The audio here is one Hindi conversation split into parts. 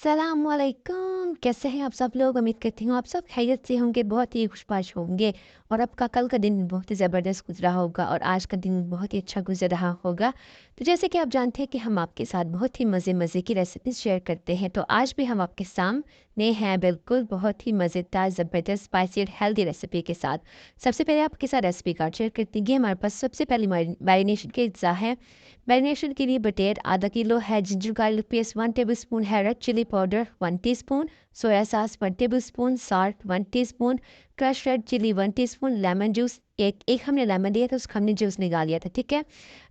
अस्सलामुअलैकुम, कैसे हैं आप सब लोग। उम्मीद करती हूँ आप सब खैरियत से होंगे, बहुत ही खुशबाश होंगे और आपका कल का दिन बहुत ही ज़बरदस्त गुजरा होगा और आज का दिन बहुत ही अच्छा गुजर रहा होगा। तो जैसे कि आप जानते हैं कि हम आपके साथ बहुत ही मज़े मज़े की रेसिपीज शेयर करते हैं, तो आज भी हम आपके सामने हैं बिल्कुल बहुत ही मज़ेदार, ज़बरदस्त, स्पाइसी और हेल्दी रेसिपी के साथ। सबसे पहले आपके साथ रेसिपी कार्ड शेयर करती है। हमारे पास सबसे पहली मैरिनेशन की अज्जा है। मैरिनेशन के लिए बटेर आधा किलो है, ginger garlic paste 1 table spoon है, red chili powder 1 teaspoon, soya sauce 1 table spoon, salt 1 teaspoon, crush red chili 1 teaspoon, lemon juice एक एक हमने लेमन लिया था, उसका हमने जूस निकाल लिया था, ठीक है।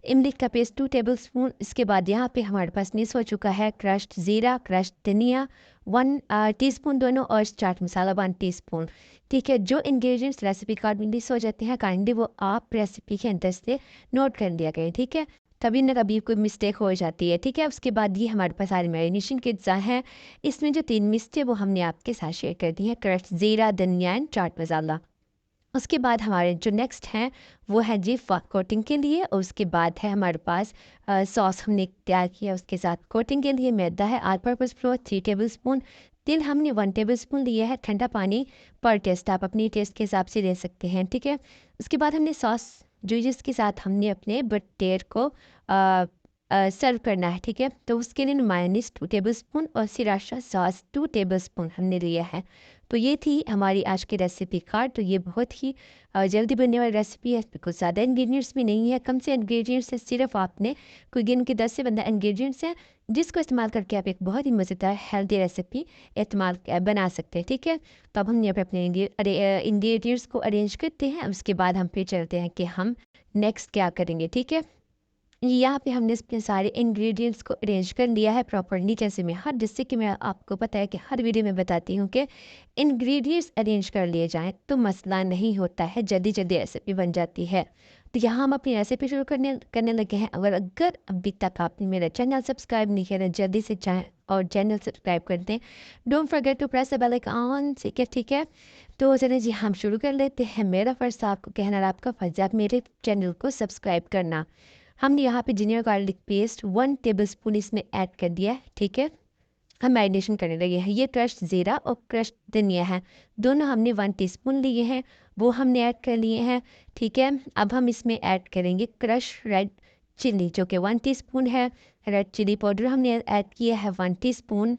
इमली का पेस्ट 2 टेबल स्पून। इसके बाद यहाँ पे हमारे पास मिक्स हो चुका है क्रश्ड ज़ीरा, क्रश्ड धनिया 1 टीस्पून दोनों, और चाट मसाला 1 टीस्पून, ठीक है। जो इंग्रेडिएंट्स रेसिपी कार्ड में लिस्ट हो जाते हैं काइंडली वो आप रेसिपी के अंदर से नोट कर लिया करें, ठीक है। कभी ना कभी कोई मिस्टेक हो जाती है, ठीक है। उसके बाद ये हमारे पास सारी मैरिनेशन के अज्जा हैं। इसमें जो 3 मिक्स थे वो हमने आपके साथ शेयर कर दी है, क्रश्ड ज़ीरा, धनिया एंड चाट मसाला। उसके बाद हमारे जो नेक्स्ट हैं वो है जी कोटिंग के लिए, और उसके बाद है हमारे पास सॉस हमने तैयार किया। उसके साथ कोटिंग के लिए मैदा है, आल पर्पज़ फ्लोर 3 टेबल स्पून, तिल हमने 1 टेबल स्पून लिया है, ठंडा पानी पर टेस्ट, आप अपनी टेस्ट के हिसाब से ले सकते हैं, ठीक है। उसके बाद हमने सॉस जो जिसके साथ हमने अपने बटेर को सर्व करना है, ठीक है। तो उसके लिए मायोनीज 2 टेबल स्पून और सिराशा सॉस 2 टेबल स्पून हमने लिया है। तो ये थी हमारी आज की रेसिपी कार्ड। तो ये बहुत ही जल्दी बनने वाली रेसिपी है, कुछ ज़्यादा इंग्रेडिएंट्स भी नहीं है, कम से इंग्रेडिएंट्स है, सिर्फ आपने कोई गिन के 10 से 15 इंग्रेडिएंट्स हैं जिसको इस्तेमाल करके आप एक बहुत ही मज़ेदार हेल्दी रेसिपी बना सकते हैं, ठीक है। तो अब हम यहाँ पे अपने इंग्रेडिएंट्स को अरेंज करते हैं, उसके बाद हम फिर चलते हैं कि हम नेक्स्ट क्या करेंगे, ठीक है। यहाँ पे हमने इसके सारे इंग्रेडिएंट्स को अरेंज कर लिया है प्रॉपरली, जैसे मैं हर जिससे कि मैं आपको पता है कि हर वीडियो में बताती हूँ कि इंग्रेडिएंट्स अरेंज कर लिए जाएं तो मसला नहीं होता है, जल्दी जल्दी रेसिपी बन जाती है। तो यहाँ हम अपनी रेसिपी शुरू करने करने लगे हैं। अगर अभी तक आपने मेरा चैनल सब्सक्राइब नहीं किया तो जल्दी से जाएँ और चैनल सब्सक्राइब कर दें। Don't forget to press the bell icon, ठीक है, ठीक है। तो चलिए जी हम शुरू कर लेते हैं। मेरा फ़र्ज़ आपको कहना और आपका फ़र्ज़ आप मेरे चैनल को सब्सक्राइब करना। हमने यहाँ पे ginger garlic paste 1 table spoon इसमें ऐड कर दिया है, ठीक है। हम मैरिनेशन करने लगे हैं। ये क्रश्ड ज़ीरा और क्रश्ड धनिया है, दोनों हमने 1 टीस्पून लिए हैं, वो हमने ऐड कर लिए हैं, ठीक है। अब हम इसमें ऐड करेंगे क्रश रेड चिली जो कि 1 टीस्पून है, रेड चिली पाउडर हमने ऐड किया है 1 टीस्पून,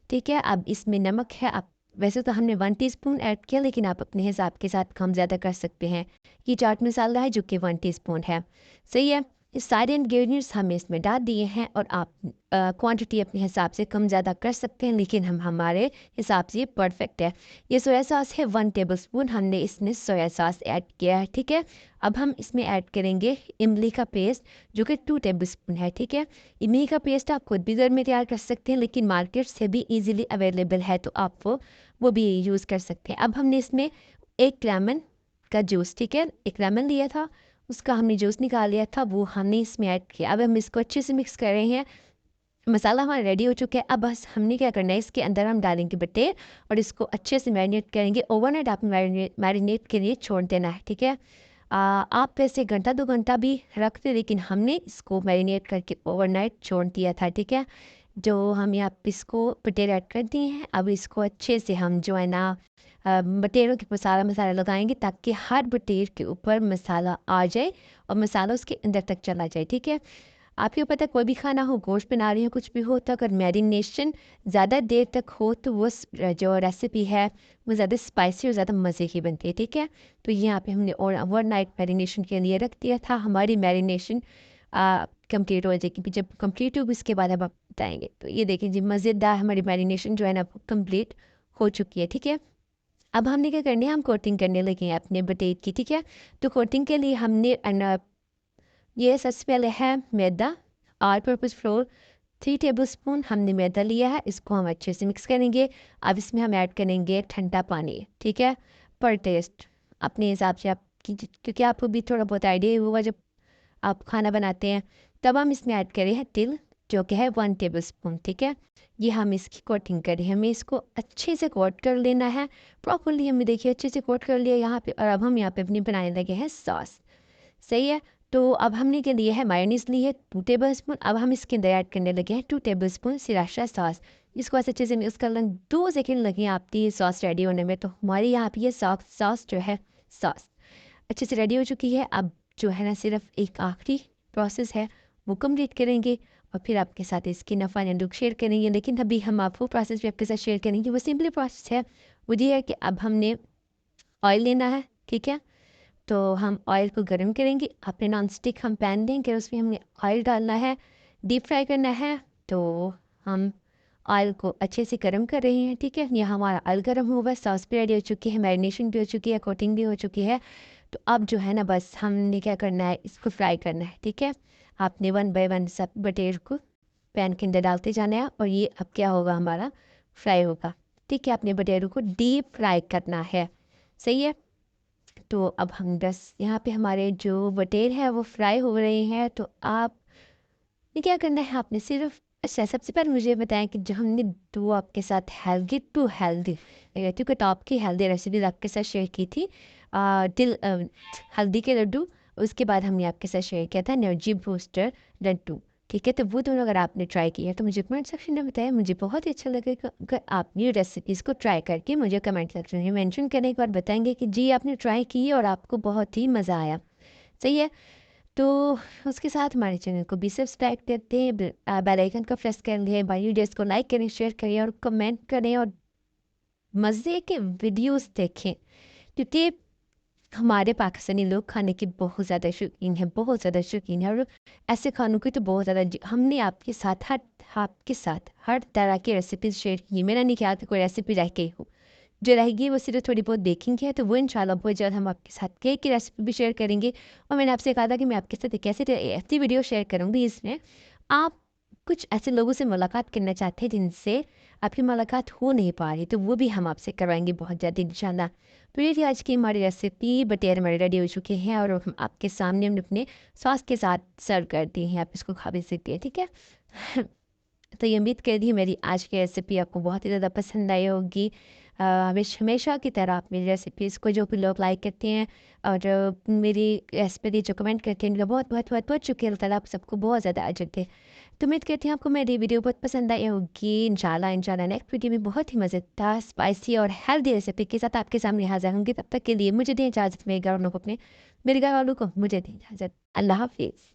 ठीक है। अब इसमें नमक है, आप वैसे तो हमने 1 टीस्पून ऐड किया लेकिन आप अपने हिसाब के साथ कम ज़्यादा कर सकते हैं। ये चाट मसाला है जो कि 1 टीस्पून है, सही है। ये सारे इंग्रेडिएंट्स हमने इसमें डाल दिए हैं और आप क्वांटिटी अपने हिसाब से कम ज़्यादा कर सकते हैं, लेकिन हमारे हिसाब से ये परफेक्ट है। ये सोया सॉस है 1 टेबल स्पून, हमने इसमें सोया सॉस ऐड किया है, ठीक है। अब हम इसमें ऐड करेंगे इमली का पेस्ट जो कि 2 टेबल स्पून है, ठीक है। इमली का पेस्ट आप खुद भी घर में तैयार कर सकते हैं, लेकिन मार्केट से भी ईजिली अवेलेबल है, तो आप वो भी यूज़ कर सकते हैं। अब हमने इसमें एक लेमन का जूस, ठीक है, एक लेमन लिया था, उसका हमने जूस निकाल लिया था, वो हमने इसमें ऐड किया। अब हम इसको अच्छे से मिक्स कर रहे हैं। मसाला हमारा रेडी हो चुका है। अब बस हमने क्या करना है, इसके अंदर हम डालेंगे बटेर और इसको अच्छे से मैरिनेट करेंगे। ओवरनाइट आप मैरिनेट के लिए छोड़ देना है, ठीक है। आप वैसे घंटा 2 घंटा भी रखते, लेकिन हमने इसको मैरिनेट करके ओवरनाइट छोड़ दिया था, ठीक है। जो हम यहाँ पे इसको बटेर ऐड कर दिए हैं, अब इसको अच्छे से हम जो है ना बटेरों के मसाला मसाला लगाएंगे ताकि हर बटेर के ऊपर मसाला आ जाए और मसाला उसके अंदर तक चला जाए, ठीक है। आपको पता है कोई भी खाना हो, गोश्त बना रही हो, कुछ भी हो, तो अगर मैरिनेशन ज़्यादा देर तक हो तो वो जो रेसिपी है वो ज़्यादा स्पाइसी और ज़्यादा मज़े की बनती है, ठीक है। तो यहाँ पे हमने ओवरनाइट मैरिनेशन के लिए रख दिया था। हमारी मैरिनेशन कंप्लीट हो जाएगी, जब कंप्लीट होगी उसके बाद अब आप बताएंगे। तो ये देखें जी, मज़ेदार हमारी मैरिनेशन जो है ना कंप्लीट हो चुकी है, ठीक है। अब हमने क्या करनी है, हम कोटिंग करने लगे हैं अपने बटेर की, ठीक है। तो कोटिंग के लिए हमने ये सबसे पहले है मैदा, ऑल पर्पज़ फ्लोर 3 टेबल स्पून हमने मैदा लिया है, इसको हम अच्छे से मिक्स करेंगे। अब इसमें हम ऐड करेंगे ठंडा पानी, ठीक है, पर टेस्ट अपने हिसाब से आप क्योंकि आपको भी थोड़ा बहुत आइडिया होगा जब आप खाना बनाते हैं। तब हम इसमें ऐड करें हैं तिल जो कि है 1 टेबल स्पून, ठीक है। ये हम इसकी कोटिंग करें, हमें इसको अच्छे से कोट कर लेना है प्रॉपरली। हमें देखिए अच्छे से कोट कर लिया यहाँ पे, और अब हम यहाँ पे अपनी बनाने लगे हैं सॉस, सही है। तो अब हमने के लिए है मायोनीज ली है 2 टेबल स्पून। अब हम इसके अंदर ऐड करने लगे हैं 2 टेबल स्पून सिराशा सॉस, इसको बस अच्छे से मिक्स कर लें, 2 सेकंड लगे आपकी सॉस रेडी होने में। तो हमारी यहाँ पे ये सॉस जो है, सॉस अच्छे से रेडी हो चुकी है। अब जो है ना सिर्फ एक आखिरी प्रोसेस है वो कंप्लीट करेंगे और फिर आपके साथ इसकी फाइनल लुक शेयर करेंगे। लेकिन अभी हम आप वो प्रोसेस भी आपके साथ शेयर करेंगे। वो सिंपली प्रोसेस है, वो ये है कि अब हमने ऑयल लेना है, ठीक है। तो हम ऑयल को गर्म करेंगे, अपने नॉन स्टिक हम पैन लेंगे, उसमें हमने ऑयल डालना है, डीप फ्राई करना है। तो हम ऑयल को अच्छे से गर्म कर रहे हैं, ठीक है। यहाँ हमारा ऑयल गर्म हुआ, सॉस भी रेडी हो चुकी है, मैरिनेशन भी हो चुकी है, कोटिंग भी हो चुकी है। तो अब जो है ना बस हमने क्या करना है, इसको फ्राई करना है, ठीक है। आपने 1 बाय 1 सब बटेर को पैन के अंदर डालते जाना है और ये अब क्या होगा, हमारा फ्राई होगा, ठीक है। अपने बटेरों को डीप फ्राई करना है, सही है। तो अब हम बस यहाँ पे हमारे जो बटेर है वो फ्राई हो रहे हैं। तो आप ये क्या करना है, आपने सिर्फ अच्छा सबसे पहले मुझे बताएं कि जो हमने 2 आपके साथ हेल्दी टू हेल्दी क्योंकि टॉप की हेल्दी रेसिपीज आपके साथ शेयर की थी, हल्दी के लड्डू, उसके बाद हमने आपके साथ शेयर किया था एनर्जी बूस्टर लड्डू, ठीक है। तो वो दोनों अगर आपने ट्राई किया है तो मुझे कमेंट सेक्शन में बताया, मुझे बहुत ही अच्छा लगेगा अगर आप ये रेसिपीज़ को ट्राई करके मुझे कमेंट सेक्शन में मेंशन करने एक बार बताएंगे कि जी आपने ट्राई की और आपको बहुत ही मज़ा आया, सही है। तो उसके साथ हमारे चैनल को भी सब्सक्राइब करते हैं, बेल आइकन को प्रेस कर लिए, हमारी वीडियोज़ को लाइक करें, शेयर करें और कमेंट करें और मज़े के वीडियोस देखें, क्योंकि हमारे पाकिस्तानी लोग खाने के बहुत ज़्यादा शौकीन हैं, बहुत ज़्यादा शौकीन है। और ऐसे खानों की तो बहुत ज़्यादा हमने आपके साथ हर तरह की रेसिपीज़ शेयर की। मेरा नहीं ख्याल कि कोई रेसिपी रह गई हो, जो रहेगी वो सिर्फ थोड़ी बहुत बेकिंग है। तो वो इंशाल्लाह बहुत जल्द हम आपके साथ केक की रेसिपी भी शेयर करेंगे। और मैंने आपसे कहा था कि मैं आपके साथ एक ऐसी वीडियो शेयर करूँगी इसमें आप कुछ ऐसे लोगों से मुलाकात करना चाहते हैं जिनसे आपकी मुलाकात हो नहीं पा रही, तो वो भी हम आपसे करवाएंगे बहुत जल्द इंशाल्लाह। तो ये थी आज की हमारी रेसिपी, बटेर हमारे रेडी हो चुके हैं और हम आपके सामने हमने अपने सॉस के साथ सर्व करती हैं, आप इसको खा भी सकते हैं, ठीक है। तो ये उम्मीद कर दी मेरी आज की रेसिपी आपको बहुत ही ज़्यादा पसंद आई होगी। हमेशा की तरह आप मेरी रेसिपीज़ को जो भी लोग लाइक करते हैं और मेरी रेसिपी जो कमेंट करते हैं उनका बहुत बहुत बहुत बहुत शुक्रिया। अल्लाह ताला आप सबको बहुत ज़्यादा अजर दे। तो उम्मीद करती हूँ आपको मेरी वीडियो बहुत पसंद आई होगी। इंशाल्लाह नेक्स्ट वीडियो में बहुत ही मज़ेदार स्पाइसी और हेल्दी रेसिपी के साथ आपके सामने हाजिर होंगी। तब तक के लिए मुझे दें इजाज़त, मेरे घर वालों को अपने मेरे घर वालों को मुझे दें इजाज़त। अल्लाह हाफिज़।